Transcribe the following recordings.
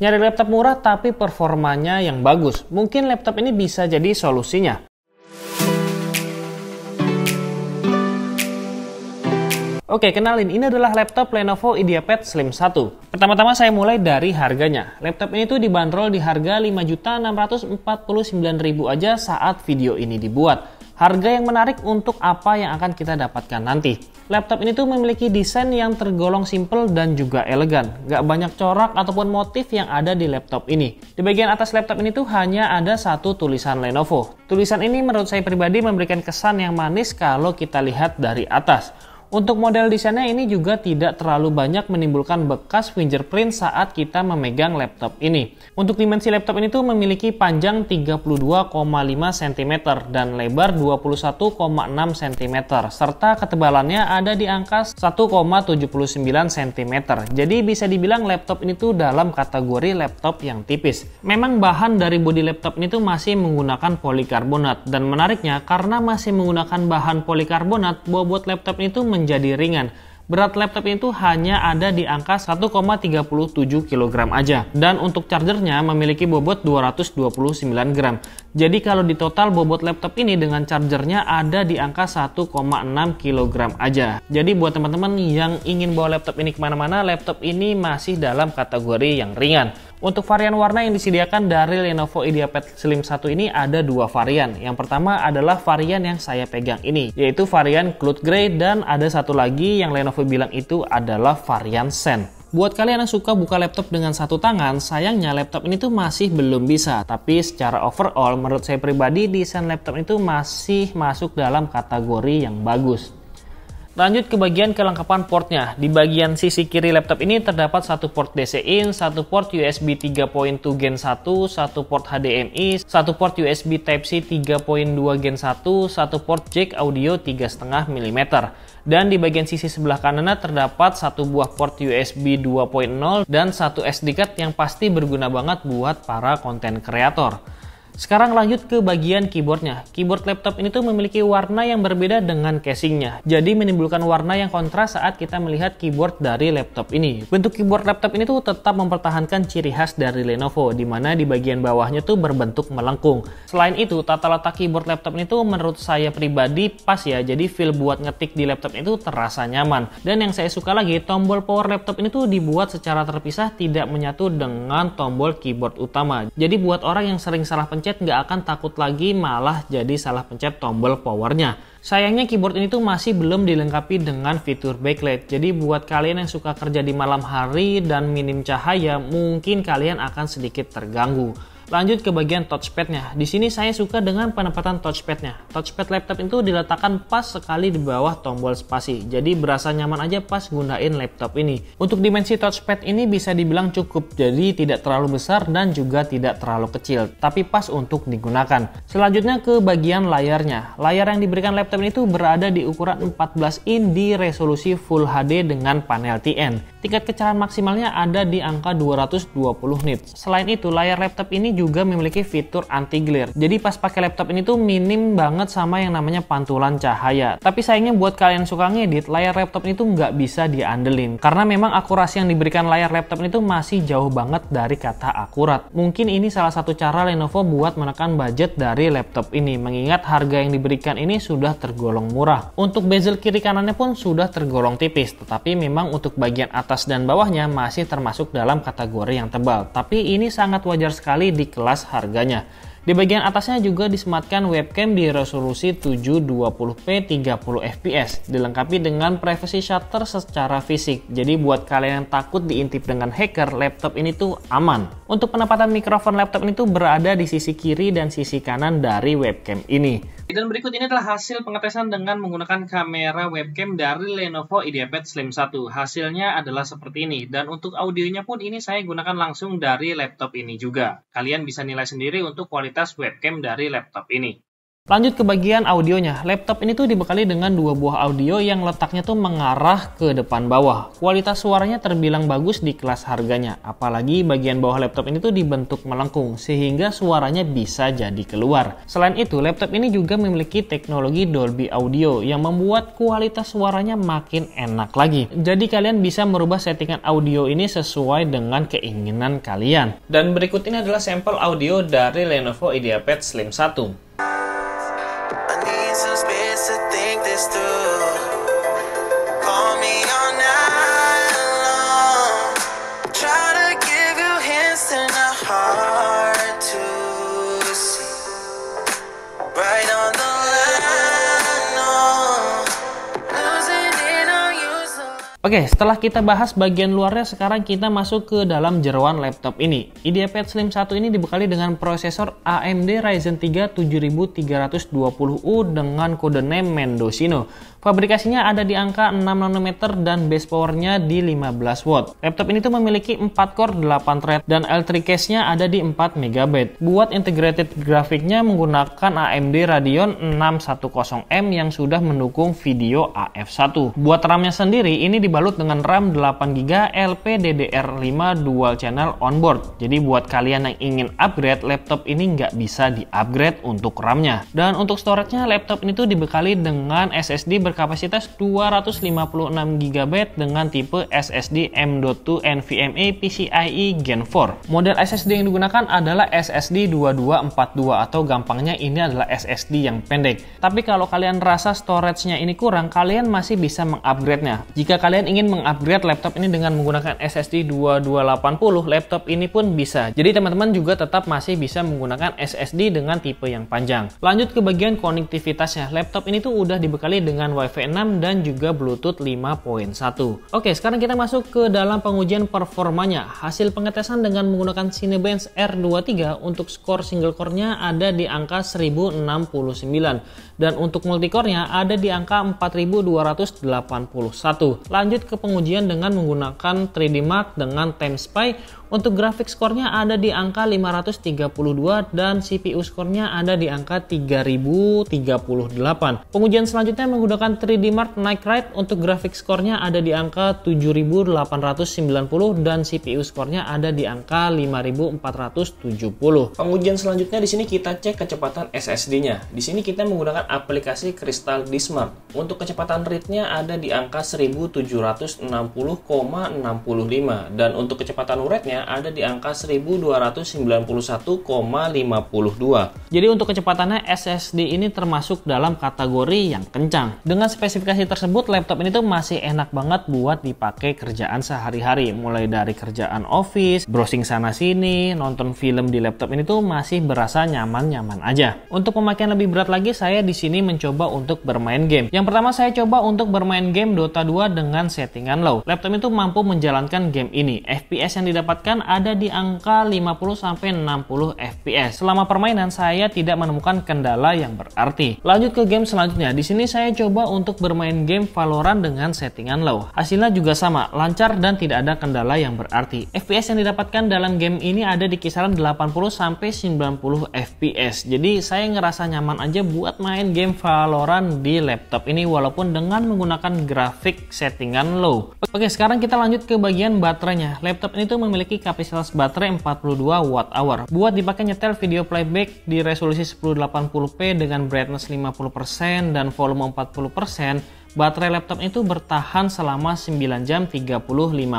Nyari laptop murah tapi performanya yang bagus, mungkin laptop ini bisa jadi solusinya. Oke, kenalin, ini adalah laptop Lenovo IdeaPad Slim 1. Pertama-tama saya mulai dari harganya. Laptop ini tuh dibanderol di harga Rp5.649.000 aja saat video ini dibuat. Harga yang menarik untuk apa yang akan kita dapatkan nanti. Laptop ini tuh memiliki desain yang tergolong simple dan juga elegan. Gak banyak corak ataupun motif yang ada di laptop ini. Di bagian atas laptop ini tuh hanya ada satu tulisan Lenovo. Tulisan ini menurut saya pribadi memberikan kesan yang manis kalau kita lihat dari atas. Untuk model desainnya ini juga tidak terlalu banyak menimbulkan bekas fingerprint saat kita memegang laptop ini. Untuk dimensi laptop ini tuh memiliki panjang 32,5 cm dan lebar 21,6 cm serta ketebalannya ada di angka 1,79 cm. Jadi bisa dibilang laptop ini tuh dalam kategori laptop yang tipis. Memang bahan dari bodi laptop ini tuh masih menggunakan polikarbonat dan menariknya karena masih menggunakan bahan polikarbonat, bobot laptop ini tuh menjadi ringan. Berat laptop itu hanya ada di angka 1,37 kg aja. Dan untuk chargernya memiliki bobot 229 gram. Jadi kalau di total bobot laptop ini dengan chargernya ada di angka 1,6 kg aja. Jadi buat teman-teman yang ingin bawa laptop ini kemana-mana, laptop ini masih dalam kategori yang ringan. Untuk varian warna yang disediakan dari Lenovo IdeaPad Slim 1 ini ada dua varian. Yang pertama adalah varian yang saya pegang ini, yaitu varian Cloud Grey, dan ada satu lagi yang Lenovo bilang itu adalah varian Sand. Buat kalian yang suka buka laptop dengan satu tangan, sayangnya laptop ini tuh masih belum bisa. Tapi secara overall, menurut saya pribadi, desain laptop itu masih masuk dalam kategori yang bagus. Lanjut ke bagian kelengkapan portnya. Di bagian sisi kiri laptop ini terdapat satu port DC-in, satu port USB 3.2 Gen 1, satu port HDMI, satu port USB Type-C 3.2 Gen 1, satu port jack audio 3,5 mm. Dan di bagian sisi sebelah kanannya terdapat satu buah port USB 2.0 dan satu SD card yang pasti berguna banget buat para konten kreator. Sekarang lanjut ke bagian keyboardnya. Keyboard laptop ini tuh memiliki warna yang berbeda dengan casingnya. Jadi menimbulkan warna yang kontras saat kita melihat keyboard dari laptop ini. Bentuk keyboard laptop ini tuh tetap mempertahankan ciri khas dari Lenovo, di mana di bagian bawahnya tuh berbentuk melengkung. Selain itu, tata letak keyboard laptop ini tuh menurut saya pribadi pas ya. Jadi feel buat ngetik di laptop itu terasa nyaman. Dan yang saya suka lagi, tombol power laptop ini tuh dibuat secara terpisah, tidak menyatu dengan tombol keyboard utama. Jadi buat orang yang sering salah pencet nggak akan takut lagi malah jadi salah pencet tombol powernya. Sayangnya keyboard ini tuh masih belum dilengkapi dengan fitur backlight. Jadi buat kalian yang suka kerja di malam hari dan minim cahaya, mungkin kalian akan sedikit terganggu. Lanjut ke bagian touchpadnya. Di sini saya suka dengan penempatan touchpadnya. Touchpad laptop itu diletakkan pas sekali di bawah tombol spasi. Jadi berasa nyaman aja pas gunain laptop ini. Untuk dimensi touchpad ini bisa dibilang cukup. Jadi tidak terlalu besar dan juga tidak terlalu kecil. Tapi pas untuk digunakan. Selanjutnya ke bagian layarnya. Layar yang diberikan laptop ini tuh berada di ukuran 14 in di resolusi Full HD dengan panel TN. Tingkat kecerahan maksimalnya ada di angka 220 nits. Selain itu, layar laptop ini juga memiliki fitur anti glare. Jadi pas pakai laptop ini tuh minim banget sama yang namanya pantulan cahaya. Tapi sayangnya buat kalian yang suka ngedit, layar laptop ini tuh nggak bisa diandelin. Karena memang akurasi yang diberikan layar laptop ini tuh masih jauh banget dari kata akurat. Mungkin ini salah satu cara Lenovo buat menekan budget dari laptop ini. Mengingat harga yang diberikan ini sudah tergolong murah. Untuk bezel kiri kanannya pun sudah tergolong tipis. Tetapi memang untuk bagian atas dan bawahnya masih termasuk dalam kategori yang tebal. Tapi ini sangat wajar sekali di kelas harganya. Di bagian atasnya juga disematkan webcam di resolusi 720p 30 fps, dilengkapi dengan privacy shutter secara fisik. Jadi buat kalian yang takut diintip dengan hacker, laptop ini tuh aman. Untuk penempatan mikrofon laptop ini tuh berada di sisi kiri dan sisi kanan dari webcam ini. Dan berikut ini adalah hasil pengetesan dengan menggunakan kamera webcam dari Lenovo IdeaPad Slim 1. Hasilnya adalah seperti ini. Dan untuk audionya pun ini saya gunakan langsung dari laptop ini juga. Kalian bisa nilai sendiri untuk kualitas webcam dari laptop ini. Lanjut ke bagian audionya. Laptop ini tuh dibekali dengan dua buah audio yang letaknya tuh mengarah ke depan bawah. Kualitas suaranya terbilang bagus di kelas harganya. Apalagi bagian bawah laptop ini tuh dibentuk melengkung sehingga suaranya bisa jadi keluar. Selain itu, laptop ini juga memiliki teknologi Dolby Audio yang membuat kualitas suaranya makin enak lagi. Jadi kalian bisa merubah settingan audio ini sesuai dengan keinginan kalian. Dan berikut ini adalah sampel audio dari Lenovo IdeaPad Slim 1. Oke, setelah kita bahas bagian luarnya, sekarang kita masuk ke dalam jeroan laptop ini. IdeaPad Slim 1 ini dibekali dengan prosesor AMD Ryzen 3 7320U dengan kode name Mendocino. Fabrikasinya ada di angka 6 nanometer dan base powernya di 15 watt. Laptop ini tuh memiliki 4 core 8 thread dan L3 cache-nya ada di 4 MB. Buat integrated grafiknya menggunakan AMD Radeon 610M yang sudah mendukung video AF1. Buat RAM-nya sendiri ini dibalut dengan RAM 8GB LPDDR5 dual channel onboard. Jadi buat kalian yang ingin upgrade, laptop ini nggak bisa di-upgrade untuk RAM-nya. Dan untuk storage-nya, laptop ini tuh dibekali dengan SSD berkapasitas 256GB dengan tipe SSD M.2 NVMe PCIe Gen 4. Model SSD yang digunakan adalah SSD 2242 atau gampangnya ini adalah SSD yang pendek. Tapi kalau kalian rasa storage-nya ini kurang, kalian masih bisa mengupgrade-nya. Jika kalian ingin mengupgrade laptop ini dengan menggunakan SSD 2280, laptop ini pun bisa. Jadi teman-teman juga tetap masih bisa menggunakan SSD dengan tipe yang panjang. Lanjut ke bagian konektivitasnya. Laptop ini tuh udah dibekali dengan Wi-Fi 6 dan juga Bluetooth 5.1. Oke, sekarang kita masuk ke dalam pengujian performanya. Hasil pengetesan dengan menggunakan Cinebench R23 untuk skor single core-nya ada di angka 1069 dan untuk multicore-nya ada di angka 4281. Lanjut ke pengujian dengan menggunakan 3D Mark dengan TimeSpy. Untuk grafik skornya ada di angka 532 dan CPU skornya ada di angka 3038. Pengujian selanjutnya menggunakan 3D Mark Night Ride. Untuk grafik skornya ada di angka 7890 dan CPU skornya ada di angka 5470. Pengujian selanjutnya di sini kita cek kecepatan SSD-nya. Di sini kita menggunakan aplikasi Crystal Dismark. Untuk kecepatan read-nya ada di angka 1760,65 dan untuk kecepatan write-nya ada di angka 1291,52. Jadi untuk kecepatannya SSD ini termasuk dalam kategori yang kencang. Dengan spesifikasi tersebut, laptop ini tuh masih enak banget buat dipakai kerjaan sehari-hari. Mulai dari kerjaan office, browsing sana-sini, nonton film di laptop ini tuh masih berasa nyaman-nyaman aja. Untuk pemakaian lebih berat lagi, saya di sini mencoba untuk bermain game. Yang pertama saya coba untuk bermain game Dota 2 dengan settingan low. Laptop itu mampu menjalankan game ini. FPS yang didapatkan ada di angka 50-60 FPS. Selama permainan saya tidak menemukan kendala yang berarti. Lanjut ke game selanjutnya. Di sini saya coba untuk bermain game Valorant dengan settingan low. Hasilnya juga sama, lancar dan tidak ada kendala yang berarti. FPS yang didapatkan dalam game ini ada di kisaran 80-90 FPS. Jadi saya ngerasa nyaman aja buat main game Valorant di laptop ini walaupun dengan menggunakan grafik settingan low. Oke, sekarang kita lanjut ke bagian baterainya. Laptop ini tuh memiliki kapasitas baterai 42 Wh. Buat dipakai nyetel video playback di resolusi 1080p dengan brightness 50% dan volume 40%, baterai laptop itu bertahan selama 9 jam 35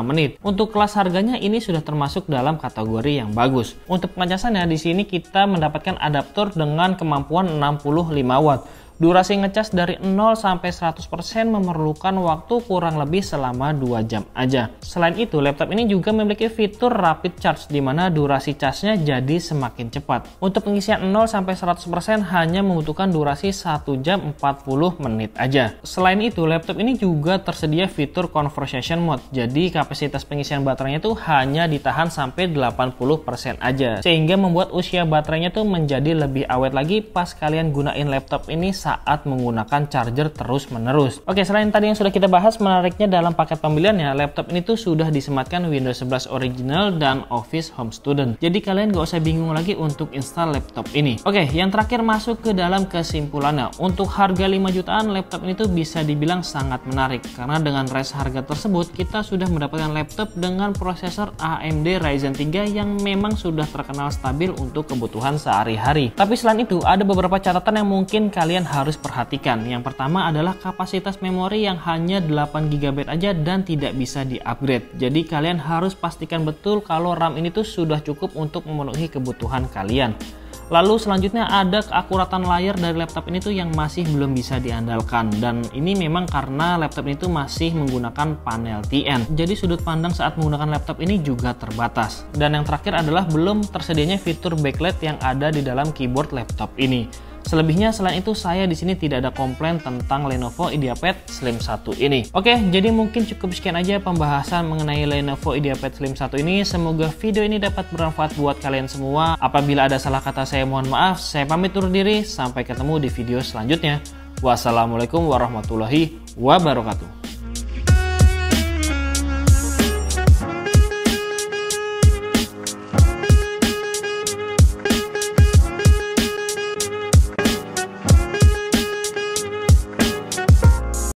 menit. Untuk kelas harganya ini sudah termasuk dalam kategori yang bagus. Untuk pengecasannya di sini kita mendapatkan adaptor dengan kemampuan 65 watt. Durasi ngecas dari 0 sampai 100% memerlukan waktu kurang lebih selama 2 jam aja. Selain itu, laptop ini juga memiliki fitur rapid charge di mana durasi charge-nya jadi semakin cepat. Untuk pengisian 0 sampai 100% hanya membutuhkan durasi 1 jam 40 menit aja. Selain itu, laptop ini juga tersedia fitur conversation mode. Jadi kapasitas pengisian baterainya tuh hanya ditahan sampai 80% aja. Sehingga membuat usia baterainya tuh menjadi lebih awet lagi pas kalian gunain laptop ini saat saat menggunakan charger terus-menerus. Oke, selain tadi yang sudah kita bahas, menariknya dalam paket pembeliannya, laptop ini tuh sudah disematkan Windows 11 Original dan Office Home Student. Jadi kalian gak usah bingung lagi untuk install laptop ini. Oke, yang terakhir masuk ke dalam kesimpulannya. Untuk harga 5 jutaan, laptop ini tuh bisa dibilang sangat menarik. Karena dengan range harga tersebut, kita sudah mendapatkan laptop dengan prosesor AMD Ryzen 3 yang memang sudah terkenal stabil untuk kebutuhan sehari-hari. Tapi selain itu, ada beberapa catatan yang mungkin kalian harus perhatikan. Yang pertama adalah kapasitas memori yang hanya 8 GB aja dan tidak bisa di-upgrade. Jadi kalian harus pastikan betul kalau RAM ini tuh sudah cukup untuk memenuhi kebutuhan kalian. Lalu selanjutnya ada keakuratan layar dari laptop ini tuh yang masih belum bisa diandalkan, dan ini memang karena laptop ini tuh masih menggunakan panel TN. Jadi sudut pandang saat menggunakan laptop ini juga terbatas. Dan yang terakhir adalah belum tersedianya fitur backlight yang ada di dalam keyboard laptop ini. Selebihnya selain itu saya di sini tidak ada komplain tentang Lenovo IdeaPad Slim 1 ini. Oke, jadi mungkin cukup sekian aja pembahasan mengenai Lenovo IdeaPad Slim 1 ini. Semoga video ini dapat bermanfaat buat kalian semua. Apabila ada salah kata saya mohon maaf. Saya pamit undur diri, sampai ketemu di video selanjutnya. Wassalamualaikum warahmatullahi wabarakatuh.